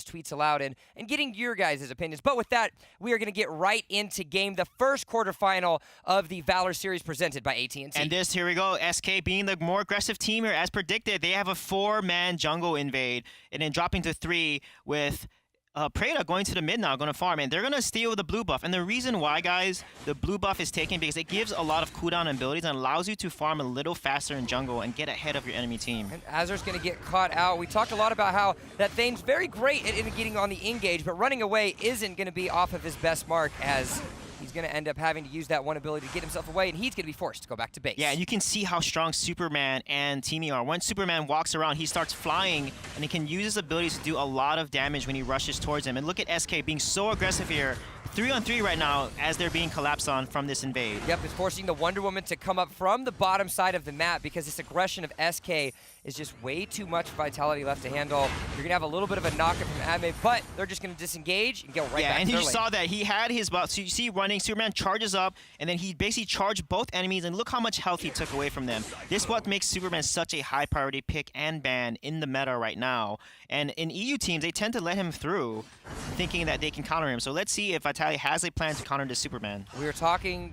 tweets aloud and getting your guys' opinions. But with that, we are going to get right into game, the first quarterfinal of the Valor Series presented by AT&T. And here we go, SK being the more aggressive team here as predicted. They have a 4-man jungle invade and then dropping to 3 with Preda going to the mid now, going to farm, and they're going to steal the blue buff. And the reason why, guys, the blue buff is taken because it gives a lot of cooldown abilities and allows you to farm a little faster in jungle and get ahead of your enemy team. And Azur's going to get caught out. We talked a lot about how that Thane's very great at getting on the engage, but running away isn't going to be off of his best mark, as he's going to end up having to use that one ability to get himself away, and he's going to be forced to go back to base. Yeah, and you can see how strong Superman and Teamy are. When Superman walks around, he starts flying, and he can use his abilities to do a lot of damage when he rushes towards him. And look at SK being so aggressive here. 3-on-3 right now as they're being collapsed on from this invade. Yep, it's forcing the Wonder Woman to come up from the bottom side of the map because this aggression of SK is just way too much vitality left to handle. You're going to have a little bit of a knock-up from Adme, but they're just going to disengage and go right back to their lane. Yeah, and you saw that. He had his buff. So you see running, Superman charges up, and then he basically charged both enemies, and look how much health he took away from them. This is what makes Superman such a high-priority pick and ban in the meta right now. And in EU teams, they tend to let him through, thinking that they can counter him. So let's see if Vitality has a plan to counter this Superman. We were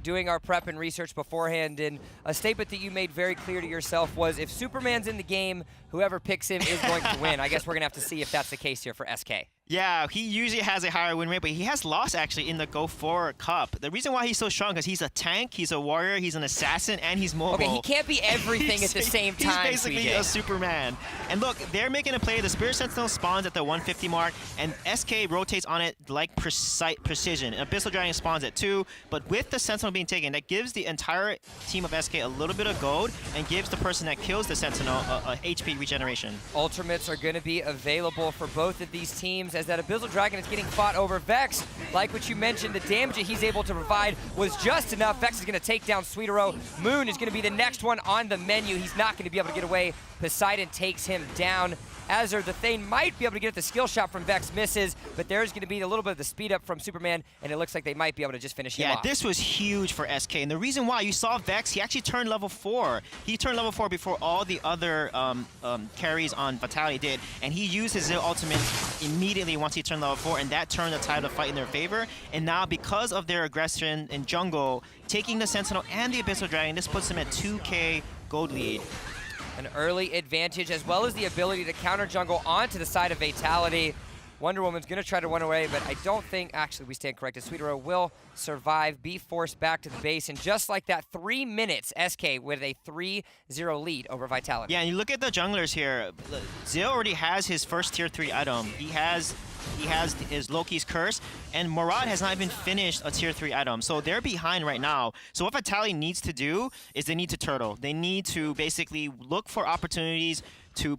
doing our prep and research beforehand, and a statement that you made very clear to yourself was if Superman's in the game, whoever picks him is going to win. I guess we're going to have to see if that's the case here for SK. Yeah, he usually has a higher win rate, but he has lost actually in the Go 4 Cup. The reason why he's so strong is he's a tank, he's a warrior, he's an assassin, and he's mobile. Okay, he can't be everything at the same time, He's basically a Superman. And look, they're making a play. The Spirit Sentinel spawns at the 150 mark, and SK rotates on it like precision. Abyssal Dragon spawns at 2, but with the Sentinel being taken, that gives the entire team of SK a little bit of gold and gives the person that kills the Sentinel a HP regeneration. Ultimates are going to be available for both of these teams, as that Abyssal Dragon is getting fought over. Vex, like what you mentioned, the damage that he's able to provide was just enough. Vex is going to take down Sweetero. Moon is going to be the next one on the menu. He's not going to be able to get away. Poseidon takes him down. Azur, the Thane might be able to get the skill shot from Vex, misses, but there's going to be a little bit of the speed up from Superman, and it looks like they might be able to just finish him off. Yeah, this was huge for SK, and the reason why, you saw Vex, he actually turned level 4. He turned level 4 before all the other carries on Vitality did, and he used his ultimate immediately once he turned level 4, and that turned the tide of the fight in their favor. And now, because of their aggression in jungle, taking the Sentinel and the Abyssal Dragon, this puts them at 2k gold lead. An early advantage, as well as the ability to counter jungle onto the side of Vitality. Wonder Woman's going to try to run away, but I don't think, actually, we stand corrected. Sweetero will survive, be forced back to the base, and just like that, 3 minutes, SK with a 3-0 lead over Vitality. Yeah, and you look at the junglers here. Zil already has his first tier 3 item. He has his Loki's Curse, and Murad has not even finished a tier 3 item. So they're behind right now. So what Vitality needs to do is they need to turtle. They need to basically look for opportunities to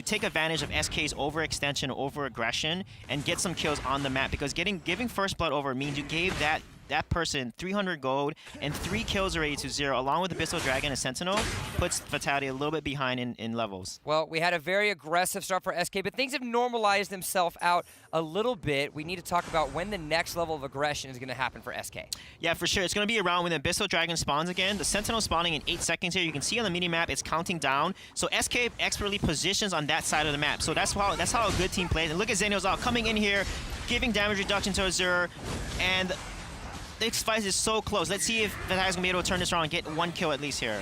take advantage of SK's overextension, over-aggression, and get some kills on the map. Because giving first blood over means you gave that person 300 gold and 3 kills already to 0, along with the Abyssal Dragon and Sentinel, puts Vitality a little bit behind in levels. Well, we had a very aggressive start for SK, but things have normalized themselves out a little bit. We need to talk about when the next level of aggression is going to happen for SK. Yeah, for sure. It's going to be around when the Abyssal Dragon spawns again. The Sentinel spawning in 8 seconds here. You can see on the mini-map it's counting down. So SK expertly positions on that side of the map. So that's how a good team plays. And look at Xenios out coming in here, giving damage reduction to Azur, and this fight is so close. Let's see if Vitality's gonna be able to turn this around and get 1 kill at least here.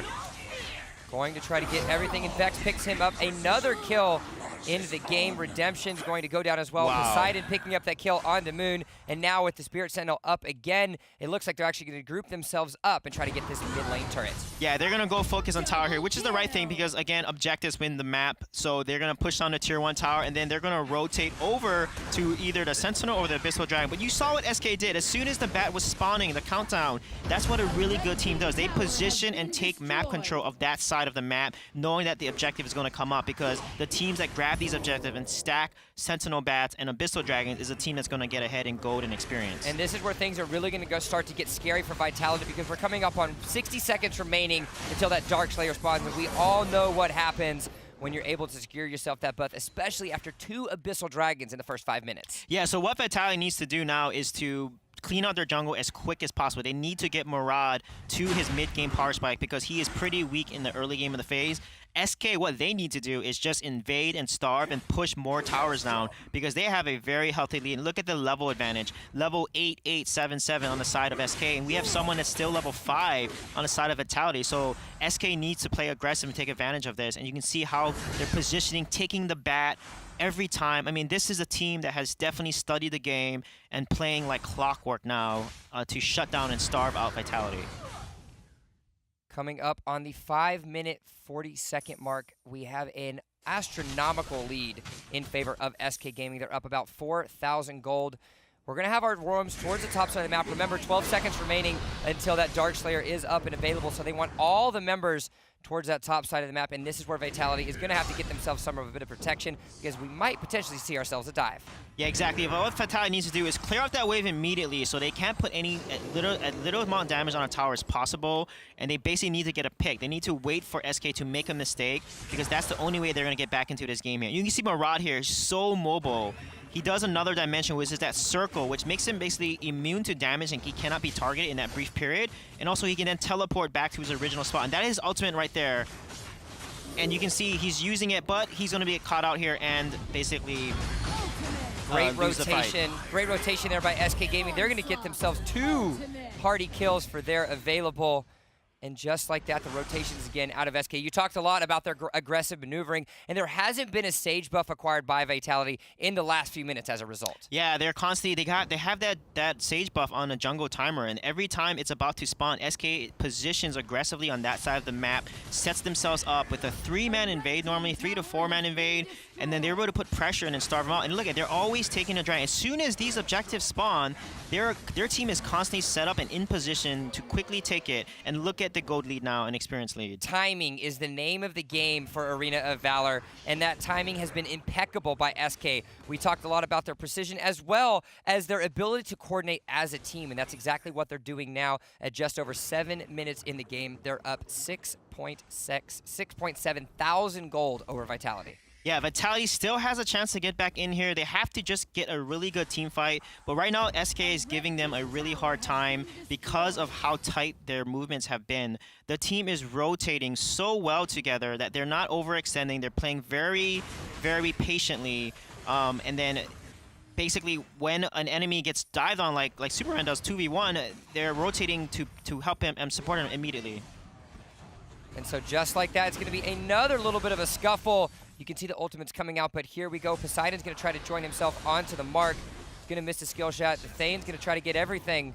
Going to try to get everything, and Vex picks him up. Another kill into the game. Redemption's going to go down as well. Wow. Poseidon picking up that kill on the Moon, and now with the Spirit Sentinel up again, it looks like they're actually going to group themselves up and try to get this mid lane turret. Yeah, they're going to go focus on tower here, which is the right thing because, again, objectives win the map. So they're going to push down the tier 1 tower, and then they're going to rotate over to either the Sentinel or the Abyssal Dragon. But you saw what SK did. As soon as the bat was spawning, the countdown, that's what a really good team does. They position and take map control of that side of the map, knowing that the objective is going to come up, because the teams that grab these objectives and stack Sentinel Bats and Abyssal Dragons is a team that's going to get ahead in gold and experience. And this is where things are really going to start to get scary for Vitality, because we're coming up on 60 seconds remaining until that Dark Slayer spawns, and we all know what happens when you're able to secure yourself that buff, especially after 2 Abyssal Dragons in the first 5 minutes. Yeah, so what Vitality needs to do now is to clean out their jungle as quick as possible. They need to get Murad to his mid-game power spike because he is pretty weak in the early game of the phase. SK, what they need to do is just invade and starve and push more towers down because they have a very healthy lead. And look at the level advantage. Level 8, 8, 7, 7 on the side of SK, and we have someone that's still level 5 on the side of Vitality. So SK needs to play aggressive and take advantage of this, and you can see how they're positioning, taking the bat every time. I mean, this is a team that has definitely studied the game and playing like clockwork now to shut down and starve out Vitality. Coming up on the 5-minute, 40-second mark, we have an astronomical lead in favor of SK Gaming. They're up about 4,000 gold. We're going to have our roams towards the top side of the map. Remember, 12 seconds remaining until that Dark Slayer is up and available, so they want all the members towards that top side of the map, and this is where Vitality is going to have to get themselves some of a bit of protection because we might potentially see ourselves a dive. Yeah, exactly. But what Vitality needs to do is clear out that wave immediately so they can't put any little amount of damage on a tower as possible, and they basically need to get a pick. They need to wait for SK to make a mistake because that's the only way they're going to get back into this game here. You can see Murad here is so mobile. He does another dimension, which is that circle, which makes him basically immune to damage and he cannot be targeted in that brief period. And also he can then teleport back to his original spot. And that is ultimate right there. And you can see he's using it, but he's going to be caught out here and basically Great lose the fight. Great rotation there by SK Gaming. They're going to get themselves 2 party kills for their available. And just like that, the rotations again out of SK. You talked a lot about their aggressive maneuvering, and there hasn't been a sage buff acquired by Vitality in the last few minutes as a result. Yeah, they're constantly, they have that sage buff on a jungle timer, and every time it's about to spawn, SK positions aggressively on that side of the map, sets themselves up with a 3-man invade, normally 3 to 4-man invade, and then they're able to put pressure and then starve them out. And look at, they're always taking a dragon. As soon as these objectives spawn, their team is constantly set up and in position to quickly take it. And look at the gold lead now and experience lead. Timing is the name of the game for Arena of Valor, and that timing has been impeccable by SK. We talked a lot about their precision as well as their ability to coordinate as a team, and that's exactly what they're doing now at just over 7 minutes in the game. They're up 6.7 thousand gold over Vitality. Yeah, Vitality still has a chance to get back in here. They have to just get a really good team fight. But right now, SK is giving them a really hard time because of how tight their movements have been. The team is rotating so well together that they're not overextending. They're playing very, very patiently. And then basically when an enemy gets dived on like Superman does 2v1, they're rotating to help him and support him immediately. And so just like that, it's going to be another little bit of a scuffle. You can see the ultimates coming out, but here we go. Poseidon's going to try to join himself onto the mark. He's going to miss the skill shot. Thane's going to try to get everything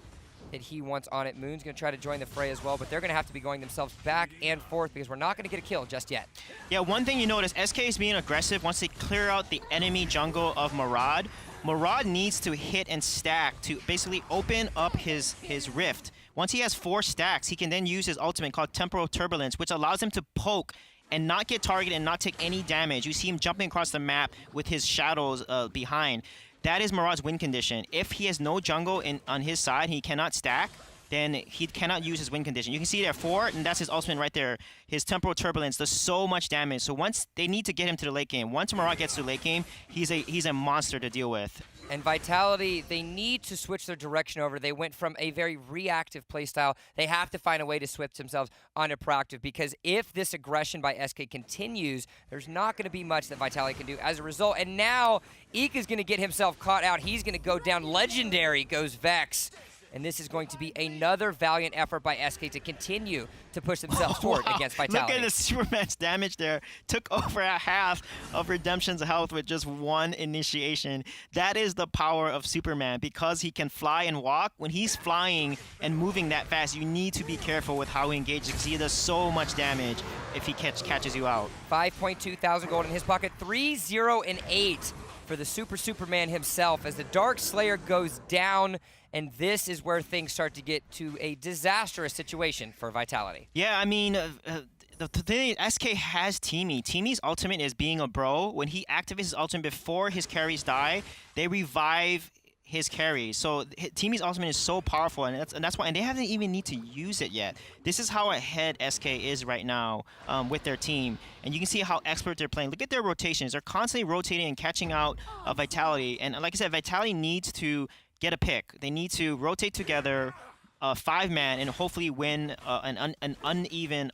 that he wants on it. Moon's going to try to join the fray as well, but they're going to have to be going themselves back and forth because we're not going to get a kill just yet. Yeah, one thing you notice, SK is being aggressive once they clear out the enemy jungle of Murad. Murad needs to hit and stack to basically open up his rift. Once he has 4 stacks, he can then use his ultimate called Temporal Turbulence, which allows him to poke and not get targeted and not take any damage. You see him jumping across the map with his shadows behind. That is Murad's win condition. If he has no jungle on his side, he cannot stack, then he cannot use his win condition. You can see there 4, and that's his ultimate right there. His Temporal Turbulence does so much damage. So once they need to get him to the late game. Once Murad gets to the late game, he's a monster to deal with. And Vitality, they need to switch their direction over. They went from a very reactive playstyle. They have to find a way to switch themselves onto proactive because if this aggression by SK continues, there's not going to be much that Vitality can do as a result. And now, Eek is going to get himself caught out. He's going to go down. Legendary goes Vex. And this is going to be another valiant effort by SK to continue to push themselves forward against Vitality. Look at the Superman's damage there. Took over a half of Redemption's health with just 1 initiation. That is the power of Superman because he can fly and walk. When he's flying and moving that fast, you need to be careful with how he engages because he does so much damage if he catches you out. 5.2 thousand gold in his pocket. 3-0-8 for the Superman himself as the Dark Slayer goes down. And this is where things start to get to a disastrous situation for Vitality. Yeah, I mean, the thing is, SK has Teamy. Teamy's ultimate is being a bro. When he activates his ultimate before his carries die, they revive his carries. So Teamy's ultimate is so powerful, and that's why. And they haven't even need to use it yet. This is how ahead SK is right now with their team, and you can see how expert they're playing. Look at their rotations. They're constantly rotating and catching out Vitality. And like I said, Vitality needs to get a pick. They need to rotate together, 5-man, and hopefully win an uneven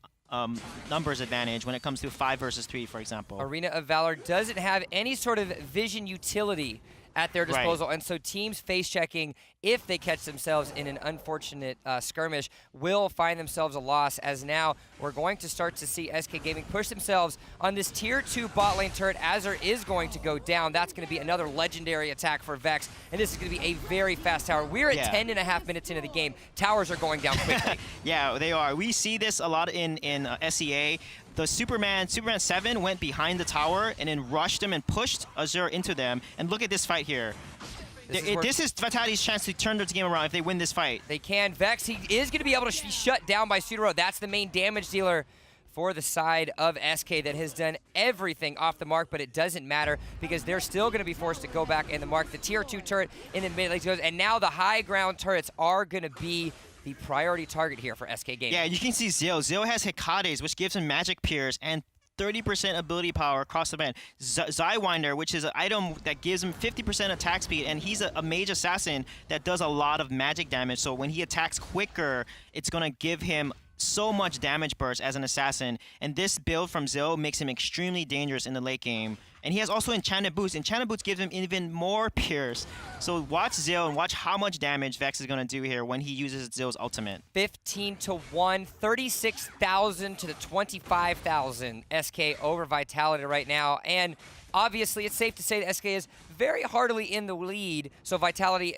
numbers advantage when it comes to 5 versus 3, for example. Arena of Valor doesn't have any sort of vision utility at their disposal, and so teams face-checking, if they catch themselves in an unfortunate skirmish, will find themselves a loss, as now we're going to start to see SK Gaming push themselves on this Tier 2 bot lane turret. Azure is going to go down. That's going to be another legendary attack for Vex, and this is going to be a very fast tower. We're at 10.5 minutes into the game. Towers are going down quickly. Yeah, they are. We see this a lot in SEA. The Superman 7 went behind the tower and then rushed them and pushed Azure into them. And look at this fight here. This is Vitality's chance to turn this game around if they win this fight. They can. Vex, he is going to be able to be shut down by Sudaro. That's the main damage dealer for the side of SK that has done everything off the mark, but it doesn't matter because they're still going to be forced to go back in the mark. The Tier 2 turret in the mid lane goes, and now the high ground turrets are going to be the priority target here for SK Gaming. Yeah, you can see Zeo. Zeo has Hekates, which gives him Magic Pierce and 30% ability power across the band. Zywinder, which is an item that gives him 50% attack speed, and he's a mage assassin that does a lot of magic damage. So when he attacks quicker, it's going to give him so much damage burst as an assassin. And this build from Zeo makes him extremely dangerous in the late game. And he has also Enchanted Boots. Enchanted Boots gives him even more pierce. So watch Zeo and watch how much damage Vex is going to do here when he uses Zeo's ultimate. 15-1, 36,000 to the 25,000 SK over Vitality right now. And obviously, it's safe to say that SK is very hardly in the lead. So Vitality,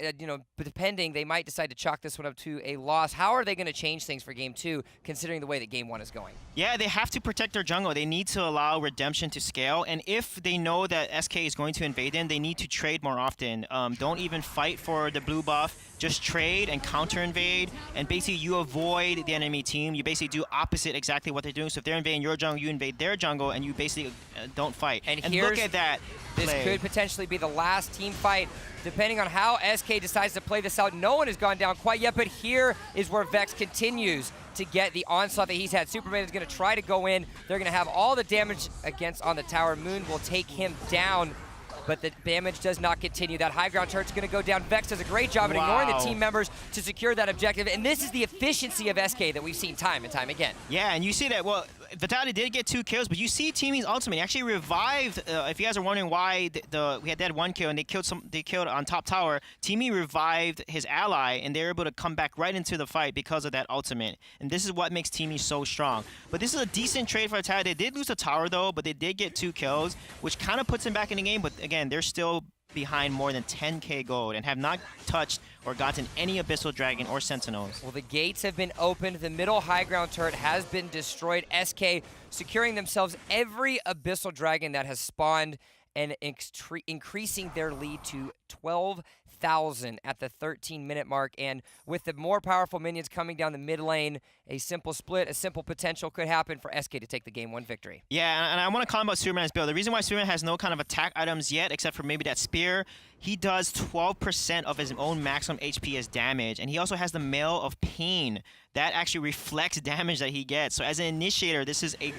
depending, they might decide to chalk this one up to a loss. How are they going to change things for Game 2, considering the way that Game 1 is going? Yeah, they have to protect their jungle. They need to allow Redemption to scale. And if they know that SK is going to invade them, they need to trade more often. Don't even fight for the blue buff. Just trade and counter-invade. And basically, you avoid the enemy team. You basically do opposite exactly what they're doing. So if they're invading your jungle, you invade their jungle, and you basically don't fight. And look at that play. This could potentially be the last team fight, depending on how SK decides to play this out. No one has gone down quite yet, but here is where Vex continues to get the onslaught that he's had. Superman is going to try to go in. They're going to have all the damage against on the tower. Moon will take him down, but the damage does not continue. That high ground turret's going to go down. Vex does a great job at ignoring the team members to secure that objective, and this is the efficiency of SK that we've seen time and time again. Yeah, and you see that, well, Vitality did get 2 kills, but you see Teamy's ultimate. He actually revived, if you guys are wondering why we had that 1 kill and they killed on top tower, Teamy revived his ally, and they were able to come back right into the fight because of that ultimate. And this is what makes Teamy so strong. But this is a decent trade for Vitality. They did lose a tower, though, but they did get 2 kills, which kind of puts them back in the game. But again, they're still behind more than 10k gold and have not touched or gotten any Abyssal Dragon or Sentinels. Well, the gates have been opened. The middle high ground turret has been destroyed. SK securing themselves every Abyssal Dragon that has spawned and increasing their lead to 12,000 at the 13-minute mark. And with the more powerful minions coming down the mid lane, a simple split, a simple potential could happen for SK to take the Game 1 victory. Yeah, and I want to comment about Superman's build. The reason why Superman has no kind of attack items yet, except for maybe that spear, he does 12% of his own maximum HP as damage, and he also has the Mail of Pain. That actually reflects damage that he gets. So as an initiator, this is a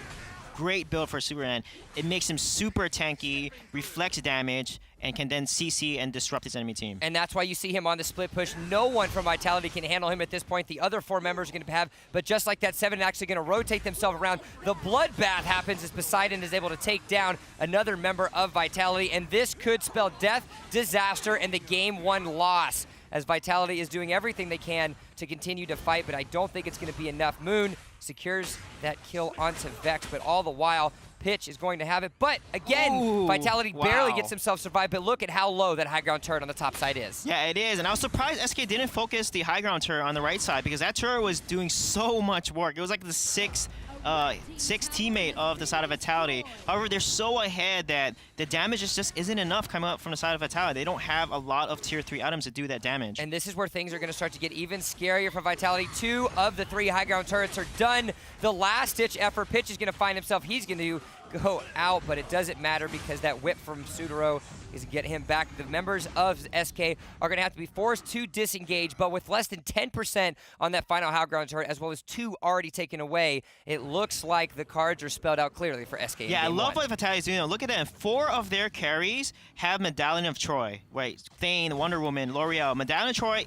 great build for Superman. It makes him super tanky, reflects damage, and can then CC and disrupt his enemy team. And that's why you see him on the split push. No one from Vitality can handle him at this point. The other 4 members are going to have, but just like that, 7 actually going to rotate themselves around. The Bloodbath happens as Poseidon is able to take down another member of Vitality, and this could spell death, disaster, and the Game 1 loss, as Vitality is doing everything they can to continue to fight, but I don't think it's going to be enough. Moon secures that kill onto Vex, but all the while, Pitch is going to have it. But again, Vitality barely gets himself survived, but look at how low that high ground turret on the top side is. Yeah, it is, and I was surprised SK didn't focus the high ground turret on the right side, because that turret was doing so much work. It was like the sixth teammate of the side of Vitality. However, they're so ahead that the damage just isn't enough coming up from the side of Vitality. They don't have a lot of tier 3 items to do that damage. And this is where things are going to start to get even scarier for Vitality. 2 of the 3 high ground turrets are done. The last ditch effort, Pitch is going to find himself. He's going to go out, but it doesn't matter because that whip from Sudaro is to get him back. The members of SK are going to have to be forced to disengage, but with less than 10% on that final high ground turret, as well as 2 already taken away, it looks like the cards are spelled out clearly for SK. Yeah, I love what Vitality is doing. Look at that. 4 of their carries have Medallion of Troy. Right, Thane, Wonder Woman, L'Oreal. Medallion of Troy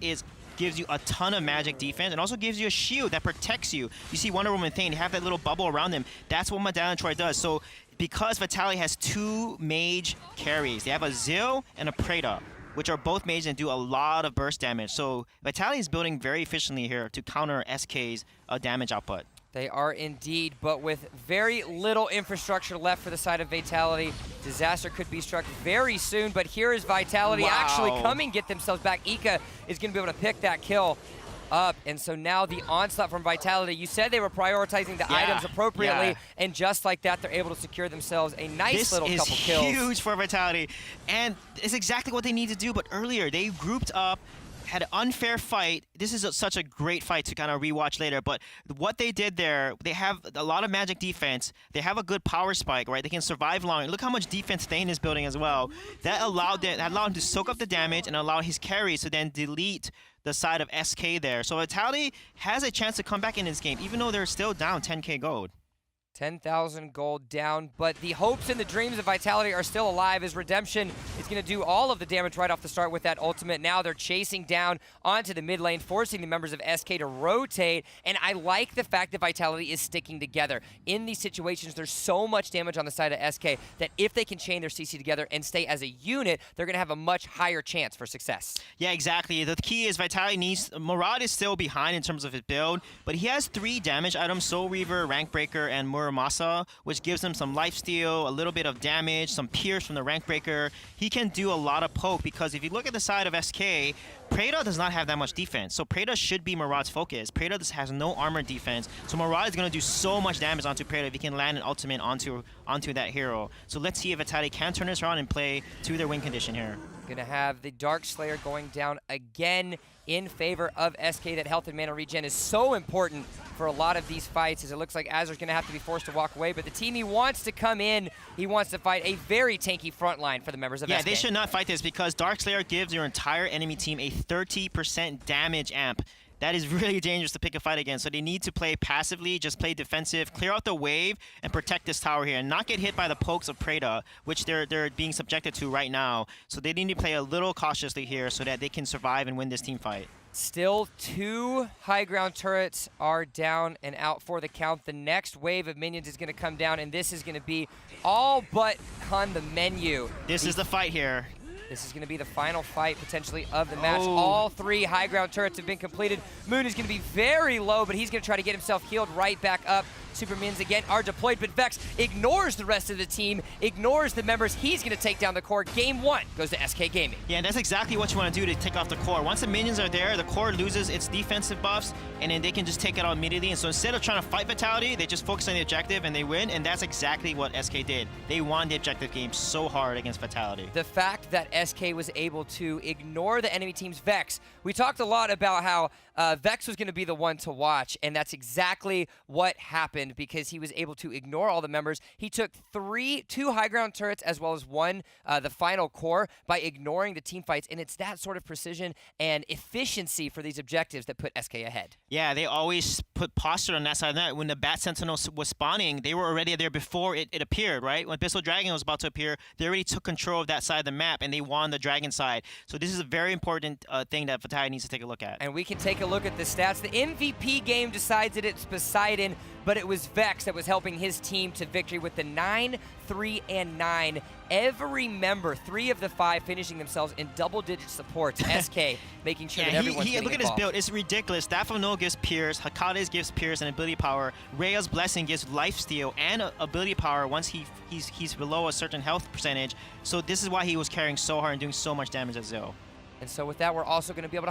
gives you a ton of magic defense and also gives you a shield that protects you. You see Wonder Woman, Thane, they have that little bubble around them. That's what Medallion of Troy does. So because Vitality has 2 mage carries, they have a Zil and a Preda, which are both mages and do a lot of burst damage. So Vitality is building very efficiently here to counter SK's damage output. They are indeed, but with very little infrastructure left for the side of Vitality, disaster could be struck very soon, but here is Vitality actually coming, get themselves back. Ika is going to be able to pick that kill up, and so now the onslaught from Vitality. You said they were prioritizing the items appropriately, and just like that, they're able to secure themselves a nice little couple kills. This is huge for Vitality, and it's exactly what they need to do, but earlier they grouped up, had an unfair fight. This is such a great fight to kind of rewatch later, but what they did there, they have a lot of magic defense. They have a good power spike, right? They can survive long. Look how much defense Thane is building as well. That allowed him to soak up the damage and allow his carries to then delete the side of SK there. So Vitality has a chance to come back in this game, even though they're still down 10k gold. 10,000 gold down, but the hopes and the dreams of Vitality are still alive as Redemption is going to do all of the damage right off the start with that ultimate. Now they're chasing down onto the mid lane, forcing the members of SK to rotate, and I like the fact that Vitality is sticking together. In these situations, there's so much damage on the side of SK that if they can chain their CC together and stay as a unit, they're going to have a much higher chance for success. Yeah, exactly. The key is Vitality needs... Murad is still behind in terms of his build, but he has 3 damage items, Soul Reaver, Rank Breaker, and Muramasa, which gives him some lifesteal, a little bit of damage, some pierce from the Rank Breaker. He can do a lot of poke because if you look at the side of SK, Preda does not have that much defense, so Preda should be Murad's focus. Preda just has no armor defense, so Murad is going to do so much damage onto Preda if he can land an ultimate onto that hero. So let's see if Vitality can turn this around and play to their win condition here. Gonna have the Dark Slayer going down again in favor of SK. That health and mana regen is so important for a lot of these fights, as it looks like Azur's gonna have to be forced to walk away, but the team he wants to come in, he wants to fight a very tanky front line for the members of SK. Yeah, they should not fight this because Dark Slayer gives your entire enemy team a 30% damage amp. That is really dangerous to pick a fight against, so they need to play passively, just play defensive, clear out the wave, and protect this tower here, and not get hit by the pokes of Preda, which they're being subjected to right now. So they need to play a little cautiously here so that they can survive and win this team fight. Still 2 high ground turrets are down and out for the count. The next wave of minions is going to come down, and this is going to be all but on the menu. This is the fight here. This is going to be the final fight, potentially, of the match. All 3 high ground turrets have been completed. Moon is going to be very low, but he's going to try to get himself healed right back up. Super minions again are deployed, but Vex ignores the rest of the team, ignores the members. He's going to take down the core. Game 1 goes to SK Gaming. Yeah, and that's exactly what you want to do to take off the core. Once the minions are there, the core loses its defensive buffs, and then they can just take it out immediately. And so instead of trying to fight Vitality, they just focus on the objective and they win, and that's exactly what SK did. They won the objective game so hard against Vitality. The fact that SK was able to ignore the enemy team's Vex, we talked a lot about how Vex was going to be the one to watch, and that's exactly what happened because he was able to ignore all the members. He took 2 high ground turrets as well as 1, the final core, by ignoring the team fights, and it's that sort of precision and efficiency for these objectives that put SK ahead. Yeah, they always put posture on that side of that. When the Bat Sentinel was spawning, they were already there before it appeared, right? When Abyssal Dragon was about to appear, they already took control of that side of the map, and they won the Dragon side. So this is a very important thing that Vitality needs to take a look at. And we can take a look at the stats. The MVP game decides that it's Poseidon, but it was Vex that was helping his team to victory with the 9, 3, and 9. Every member, 3 of the 5, finishing themselves in double-digit supports. SK making sure that everyone's getting look at involved. his build. It's ridiculous. Staff of Noah gives Pierce. Hakate's gives Pierce and ability power. Rhea's Blessing gives lifesteal and ability power once he's below a certain health percentage. So this is why he was carrying so hard and doing so much damage at Zil. And so with that, we're also going to be able to